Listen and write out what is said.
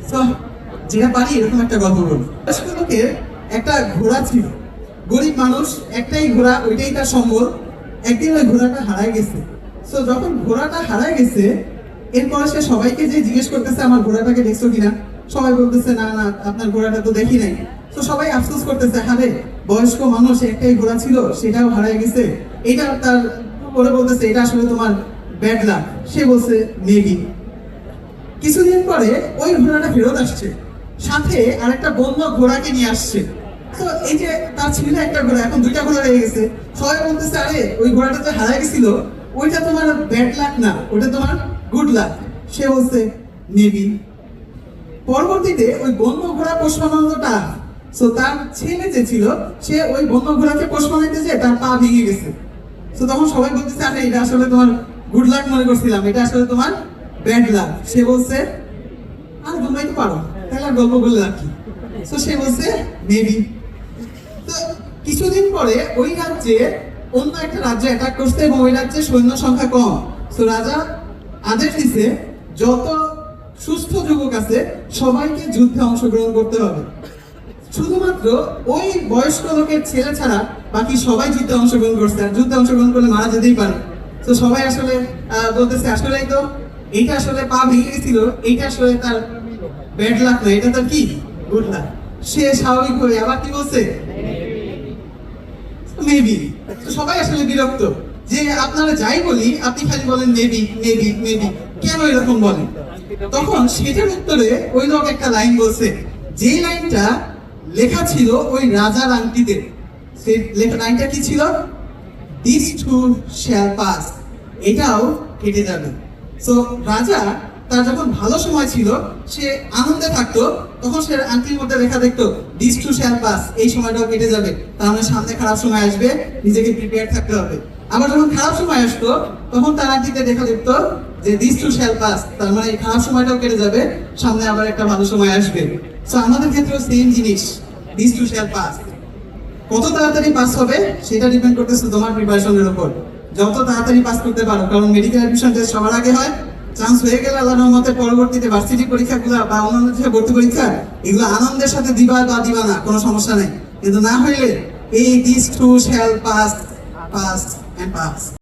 তো যেটা পারি এরকম একটা গল্প বলি। লোকের একটা ঘোড়া ছিল, গরিব মানুষ, একটাই ঘোড়া, ওইটাই তার সম্বল। একদিন ওই ঘোড়াটা হারায় গেছে। তো যখন ঘোড়াটা হারায় গেছে, এরপরে সে সবাইকে যে জিজ্ঞেস করতেছে আমার ঘোড়াটাকে দেখছো কিনা, সবাই বলতেছে না না আপনার ঘোড়াটা তো দেখি নাই। তো সবাই আফসোস করতেছে, হারে বয়স্ক মানুষ, একটাই ঘোড়া ছিল সেটাও হারায় গেছে, এটা তার পরে বলতেছে এটা আসলে তোমার ব্যাড লাক। সে বলছে মেবি। কিছুদিন পরে ওই ঘোড়াটা ফেরত আসছে, সাথে আরেকটা বন্য ঘোড়াকে নিয়ে আসছে। তো এই যে তার ছিল একটা ঘোড়া, এখন দুইটা ঘোড়া রয়ে গেছে। সবাই বলতেছে আরে ওই ঘোড়াটা তো হারায় গেছিল, ওইটা তোমার ব্যাড লাক না, ওটা তোমার গুড লাক। সে বলছে মেবি। পরবর্তীতে ওই বন্য ঘোড়া পোষ মানানোটা, তো তার ছেলে যে ছিল সে ওই বন্য ঘোড়াকে পোষ মানাইতে যে তার পা ভেঙে গেছে। তো তখন সবাই বলতেছে আরে এটা আসলে তোমার গুড লাক মনে করছিলাম, এটা আসলে তোমার ব্যাড লাক। সে বলছে আর তোমরাই তো পারো, তাহলে আর গল্প বললে আর কি। তো সে বলছে মেবি। তো কিছুদিন পরে ওই রাজ্যে অন্য একটা রাজ্য অ্যাটাক করছে এবং ওই রাজ্যে সৈন্য সংখ্যা কম। তো রাজা আদেশ দিছে যত সুস্থ যুবক আছে সবাইকে যুদ্ধে অংশগ্রহণ করতে হবে। শুধুমাত্র ওই বয়স্ক লোকের ছেলে ছাড়া বাকি সবাই যুদ্ধে অংশগ্রহণ করছে, আর যুদ্ধে অংশগ্রহণ করলে মারা যেতেই পারে। তো সবাই আসলে বলতেছে আসলেই তো এইটা আসলে পা ভেঙে গেছিল, এইটা আসলে তার ব্যাড লাক না, এটা তার কি গুড লাক। সে স্বাভাবিক হয়ে আবার কি বলছে মেবি। তো সবাই আসলে বিরক্ত যে আপনারা যাই বলি আপনি খালি বলেন মেবি মেবি মেবি, কেন এরকম বলেন? তখন সেটার উত্তরে ওই লোক একটা লাইন বলছে, যে লাইনটা লেখা ছিল ওই রাজার আংটিতে। সেই লেখা লাইনটা কি ছিল? দিস টু শ্যাল পাস, এটাও কেটে যাবে। তো রাজা তার যখন ভালো সময় ছিল সে আনন্দে থাকতো, তখন সে আংটির মধ্যে লেখা দেখতো দিস টু শ্যাল পাস, এই সময়টাও কেটে যাবে, তার মানে সামনে খারাপ সময় আসবে, নিজেকে প্রিপেয়ার থাকতে হবে। আবার যখন খারাপ সময় আসতো তখন তার আংটিতে দেখা দেখতো যে দিস টু শ্যাল পাস, তার মানে এই খারাপ সময়টাও কেটে যাবে, সামনে আবার একটা ভালো সময় আসবে। তো আমাদের ক্ষেত্রেও সেম জিনিস, দিস টু শ্যাল পাস। কত তাড়াতাড়ি পাস হবে সেটা ডিপেন্ড করতেছে তোমার প্রিপারেশনের উপর। যত তাড়াতাড়ি পাস করতে পারো, কারণ মেডিকেল অ্যাডমিশন টেস্ট সবার আগে হয়। চান্স হয়ে গেলে আল্লাহর রহমতে পরবর্তীতে ভার্সিটি পরীক্ষাগুলো বা অন্যান্য যে ভর্তি পরীক্ষা, এগুলো আনন্দের সাথে দিবা বা দিবা না কোনো সমস্যা নেই, কিন্তু না হইলে এই this too shall pass, pass and pass.